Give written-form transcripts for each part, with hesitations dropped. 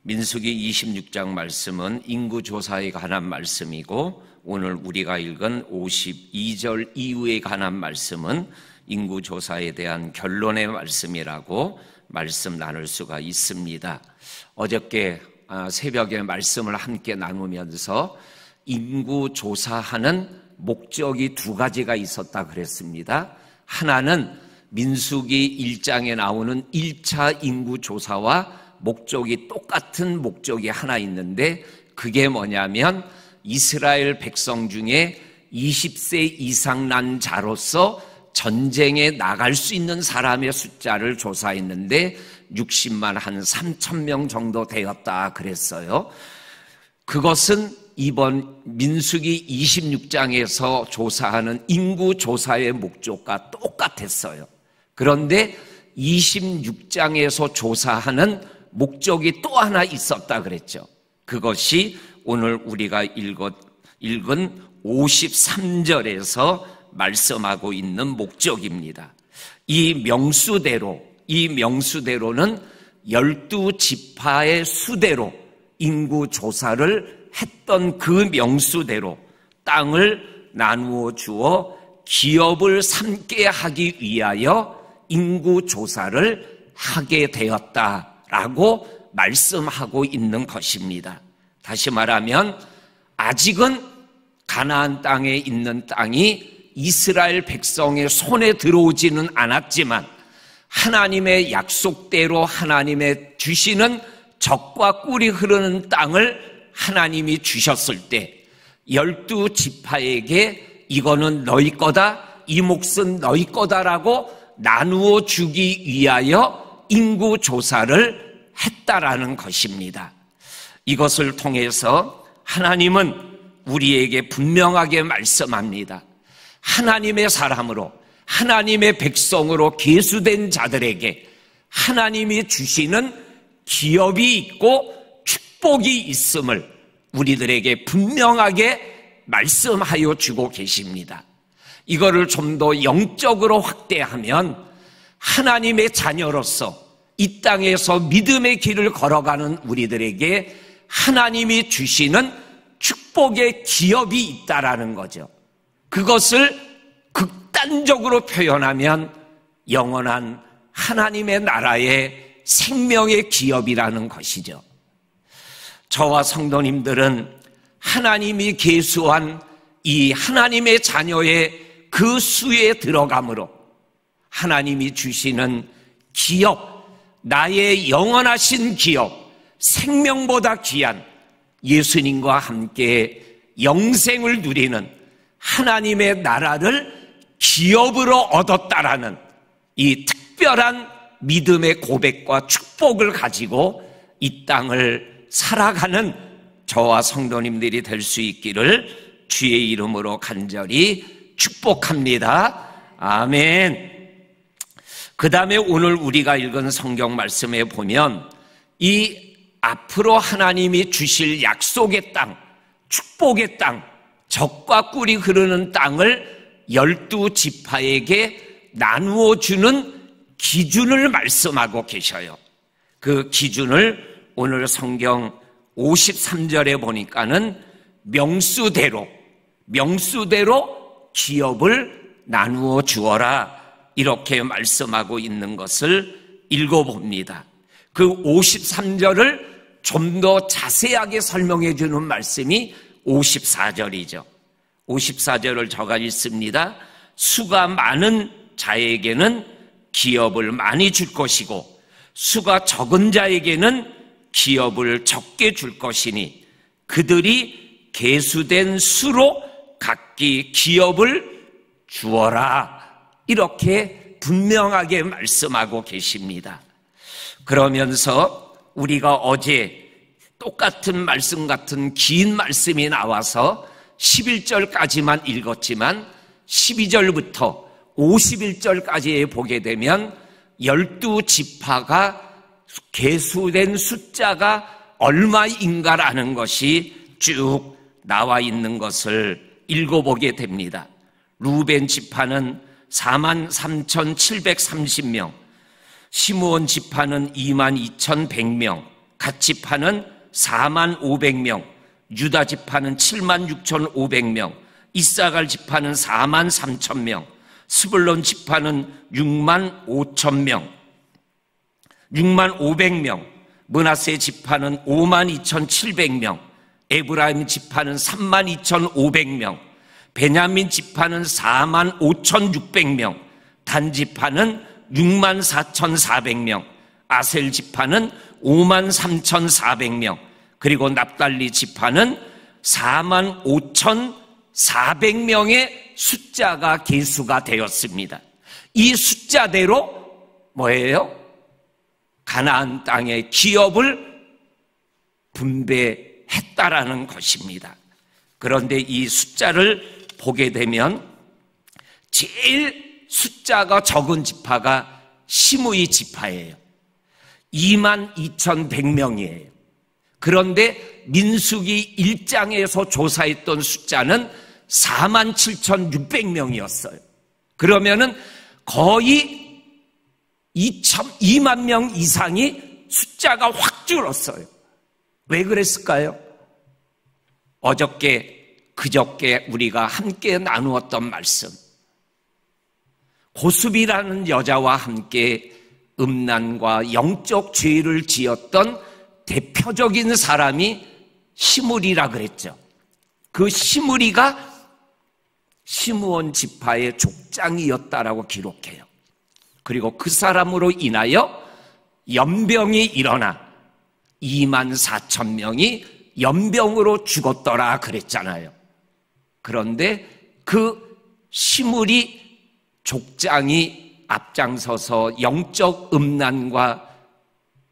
민수기 26장 말씀은 인구조사에 관한 말씀이고, 오늘 우리가 읽은 52절 이후에 관한 말씀은 인구조사에 대한 결론의 말씀이라고 말씀 나눌 수가 있습니다. 어저께 새벽에 말씀을 함께 나누면서 인구조사하는 목적이 두 가지가 있었다 그랬습니다. 하나는 민수기 1장에 나오는 1차 인구조사와 목적이 똑같은 목적이 하나 있는데, 그게 뭐냐면 이스라엘 백성 중에 20세 이상 난 자로서 전쟁에 나갈 수 있는 사람의 숫자를 조사했는데 60만 한 3천 명 정도 되었다 그랬어요. 그것은 이번 민수기 26장에서 조사하는 인구조사의 목적과 똑같았어요. 그런데 26장에서 조사하는 목적이 또 하나 있었다 그랬죠. 그것이 오늘 우리가 읽은 53절에서 말씀하고 있는 목적입니다. 이 명수대로는 12지파의 수대로 인구조사를 했던 그 명수대로 땅을 나누어 주어 기업을 삼게 하기 위하여 인구조사를 하게 되었다라고 말씀하고 있는 것입니다. 다시 말하면 아직은 가나안 땅에 있는 땅이 이스라엘 백성의 손에 들어오지는 않았지만 하나님의 약속대로 하나님의 주시는 젖과 꿀이 흐르는 땅을 하나님이 주셨을 때 12지파에게 이거는 너희 거다, 이 몫은 너희 거다라고 나누어 주기 위하여 인구조사를 했다라는 것입니다. 이것을 통해서 하나님은 우리에게 분명하게 말씀합니다. 하나님의 사람으로, 하나님의 백성으로 계수된 자들에게 하나님이 주시는 기업이 있고 축복이 있음을 우리들에게 분명하게 말씀하여 주고 계십니다. 이거를 좀 더 영적으로 확대하면 하나님의 자녀로서 이 땅에서 믿음의 길을 걸어가는 우리들에게 하나님이 주시는 축복의 기업이 있다라는 거죠. 그것을 극단적으로 표현하면 영원한 하나님의 나라의 생명의 기업이라는 것이죠. 저와 성도님들은 하나님이 계수한 이 하나님의 자녀의 그 수에 들어감으로 하나님이 주시는 기업, 나의 영원하신 기업, 생명보다 귀한 예수님과 함께 영생을 누리는 하나님의 나라를 기업으로 얻었다라는 이 특별한 믿음의 고백과 축복을 가지고 이 땅을 살아가는 저와 성도님들이 될 수 있기를 주의 이름으로 간절히 축복합니다. 아멘. 그 다음에 오늘 우리가 읽은 성경 말씀에 보면 이 앞으로 하나님이 주실 약속의 땅, 축복의 땅, 젖과 꿀이 흐르는 땅을 12지파에게 나누어 주는 기준을 말씀하고 계셔요. 그 기준을 오늘 성경 53절에 보니까는 명수대로 기업을 나누어 주어라 이렇게 말씀하고 있는 것을 읽어봅니다. 그 53절을 좀 더 자세하게 설명해 주는 말씀이 54절이죠. 54절을 적어 있습니다. 수가 많은 자에게는 기업을 많이 줄 것이고 수가 적은 자에게는 기업을 적게 줄 것이니 그들이 계수된 수로 각기 기업을 주어라 이렇게 분명하게 말씀하고 계십니다. 그러면서 우리가 어제 똑같은 말씀 같은 긴 말씀이 나와서 11절까지만 읽었지만 12절부터 51절까지 보게 되면 12지파가 계수된 숫자가 얼마인가라는 것이 쭉 나와 있는 것을 읽어보게 됩니다. 루벤 지파는 43,730명, 시므온 지파는 22,100명, 갓 지파는 45,500명, 유다 지파는 76,500명, 이사갈 지파는 43,000명, 스불론 지파는 65,000명, 65,000명, 므낫세 지파는 52,700명, 에브라임 지파는 32,500명, 베냐민 지파는 45,600명, 단 지파는 64,400명, 아셀 지파는 53,400명, 그리고 납달리 지파는 45,400명의 숫자가 계수가 되었습니다. 이 숫자대로 뭐예요? 가나안 땅의 기업을 분배했다라는 것입니다. 그런데 이 숫자를 보게 되면 제일 숫자가 적은 지파가 시므이 지파예요. 22,100명이에요. 그런데 민수기 1장에서 조사했던 숫자는 47,600명이었어요. 그러면은 거의 2만 명 이상이 숫자가 확 줄었어요. 왜 그랬을까요? 그저께 우리가 함께 나누었던 말씀. 고수비라는 여자와 함께 음란과 영적 죄를 지었던 대표적인 사람이 시므리라 그랬죠. 그 시므리가 시므온 지파의 족장이었다라고 기록해요. 그리고 그 사람으로 인하여 연병이 일어나 24,000명이 연병으로 죽었더라 그랬잖아요. 그런데 그 시므리 족장이 앞장서서 영적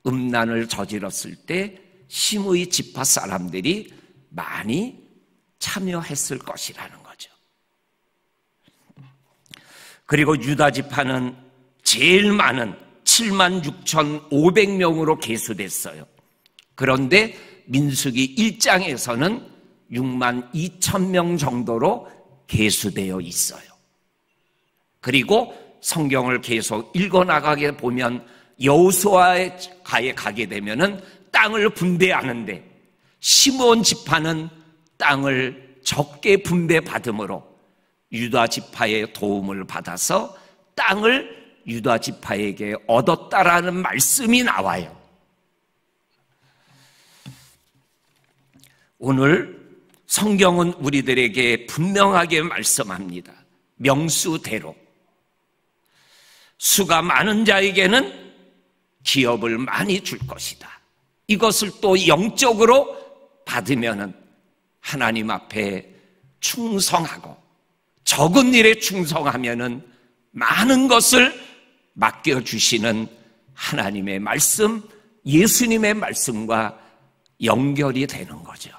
음란을 저질렀을 때 시므이 지파 사람들이 많이 참여했을 것이라는 거죠. 그리고 유다 지파는 제일 많은 76,500명으로 계수됐어요. 그런데 민수기 1장에서는 62,000명 정도로 계수되어 있어요. 그리고 성경을 계속 읽어나가게 보면 여호수아에 가게 되면은 땅을 분배하는데 시므온 지파는 땅을 적게 분배받음으로 유다 지파의 도움을 받아서 땅을 유다 지파에게 얻었다라는 말씀이 나와요. 오늘 성경은 우리들에게 분명하게 말씀합니다. 명수대로 수가 많은 자에게는 기업을 많이 줄 것이다. 이것을 또 영적으로 받으면은 하나님 앞에 충성하고 적은 일에 충성하면은 많은 것을 맡겨주시는 하나님의 말씀, 예수님의 말씀과 연결이 되는 거죠.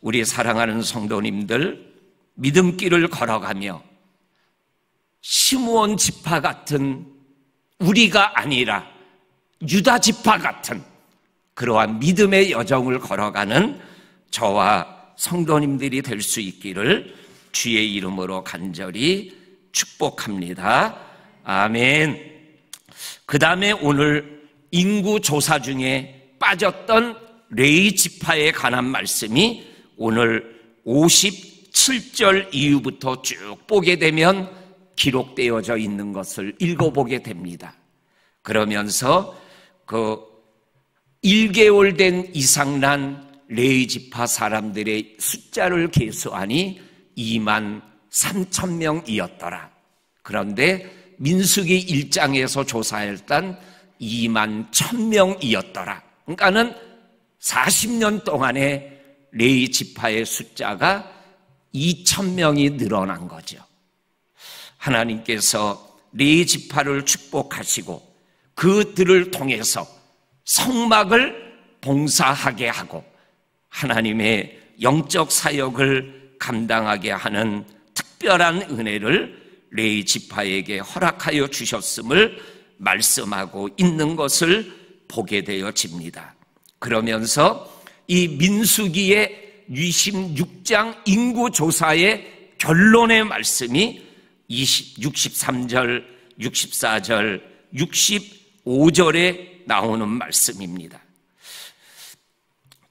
우리 사랑하는 성도님들, 믿음길을 걸어가며 시므온 지파 같은 우리가 아니라 유다 지파 같은 그러한 믿음의 여정을 걸어가는 저와 성도님들이 될 수 있기를 주의 이름으로 간절히 축복합니다. 아멘. 그 다음에 오늘 인구조사 중에 빠졌던 레위 지파에 관한 말씀이 오늘 57절 이후부터 쭉 보게 되면 기록되어져 있는 것을 읽어보게 됩니다. 그러면서 그 1개월 된 이상난 레위 지파 사람들의 숫자를 계수하니 23,000명이었더라. 그런데 민수기 1장에서 조사했던 21,000명이었더라. 그러니까는 40년 동안에 레위 지파의 숫자가 2,000명이 늘어난 거죠. 하나님께서 레위 지파를 축복하시고 그들을 통해서 성막을 봉사하게 하고 하나님의 영적 사역을 감당하게 하는 특별한 은혜를 레위 지파에게 허락하여 주셨음을 말씀하고 있는 것을 보게 되어집니다. 그러면서 이 민수기의 26장 인구조사의 결론의 말씀이 63절, 64절, 65절에 나오는 말씀입니다.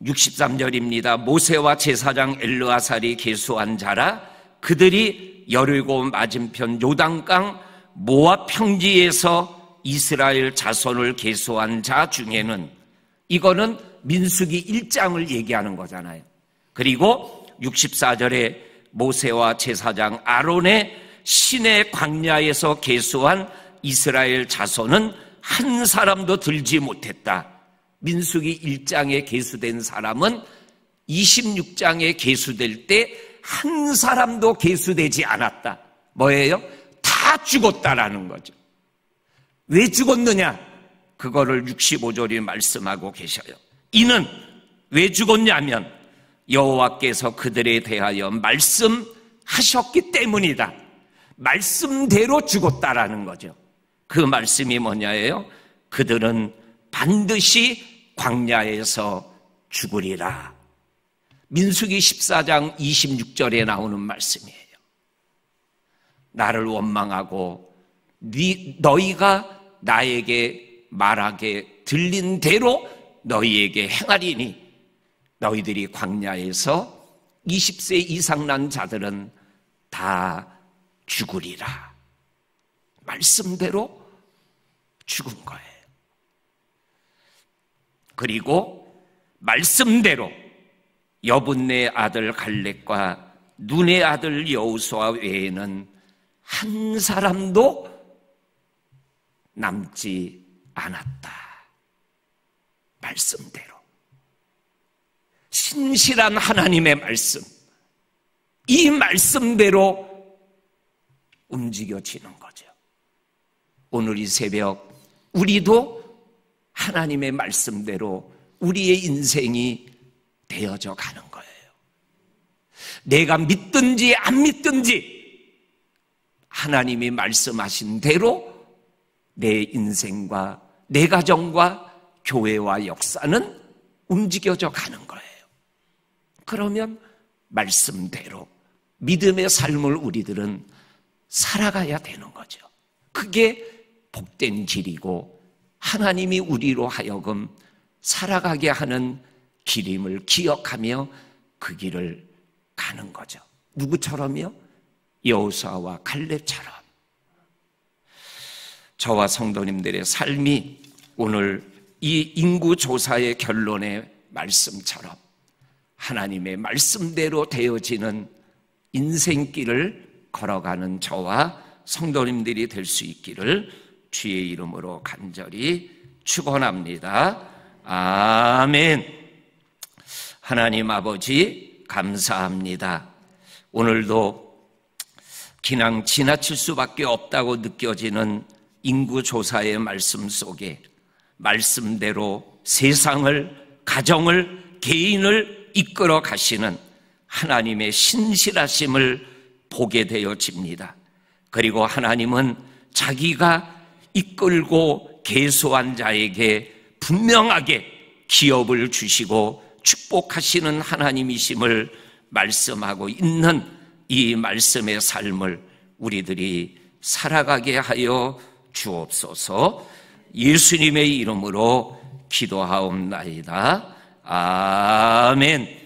63절입니다. 모세와 제사장 엘르아살이 계수한 자라. 그들이 여리고 맞은편 요단강 모압 평지에서 이스라엘 자손을 계수한 자 중에는, 이거는 민수기 1장을 얘기하는 거잖아요. 그리고 64절에 모세와 제사장 아론의 시내 광야에서 계수한 이스라엘 자손은 한 사람도 들지 못했다. 민수기 1장에 계수된 사람은 26장에 계수될 때 한 사람도 계수되지 않았다. 뭐예요? 다 죽었다라는 거죠. 왜 죽었느냐? 그거를 65절이 말씀하고 계셔요. 이는 왜 죽었냐면 여호와께서 그들에 대하여 말씀하셨기 때문이다. 말씀대로 죽었다라는 거죠. 그 말씀이 뭐냐예요? 그들은 반드시 광야에서 죽으리라. 민수기 14장 26절에 나오는 말씀이에요. 나를 원망하고 너희가 나에게 말하게 들린 대로 너희에게 행하리니 너희들이 광야에서 20세 이상 난 자들은 다 죽으리라. 말씀대로 죽은 거예요. 그리고 말씀대로 여분네 아들 갈렙과 눈의 아들 여호수아 외에는 한 사람도 남지 않았다. 말씀대로. 신실한 하나님의 말씀, 이 말씀대로 움직여지는 거죠. 오늘 이 새벽 우리도 하나님의 말씀대로 우리의 인생이 되어져 가는 거예요. 내가 믿든지 안 믿든지 하나님이 말씀하신 대로 내 인생과 내 가정과 교회와 역사는 움직여져 가는 거예요. 그러면 말씀대로 믿음의 삶을 우리들은 살아가야 되는 거죠. 그게 복된 길이고 하나님이 우리로 하여금 살아가게 하는 길임을 기억하며 그 길을 가는 거죠. 누구처럼요? 여호수아와 갈렙처럼. 저와 성도님들의 삶이 오늘 이 인구조사의 결론의 말씀처럼 하나님의 말씀대로 되어지는 인생길을 걸어가는 저와 성도님들이 될 수 있기를 주의 이름으로 간절히 축원합니다. 아멘. 하나님 아버지 감사합니다. 오늘도 그냥 지나칠 수밖에 없다고 느껴지는 인구조사의 말씀 속에 말씀대로 세상을, 가정을, 개인을 이끌어 가시는 하나님의 신실하심을 보게 되어집니다. 그리고 하나님은 자기가 이끌고 계수한 자에게 분명하게 기업을 주시고 축복하시는 하나님이심을 말씀하고 있는 이 말씀의 삶을 우리들이 살아가게 하여 주옵소서. 예수님의 이름으로 기도하옵나이다. 아멘.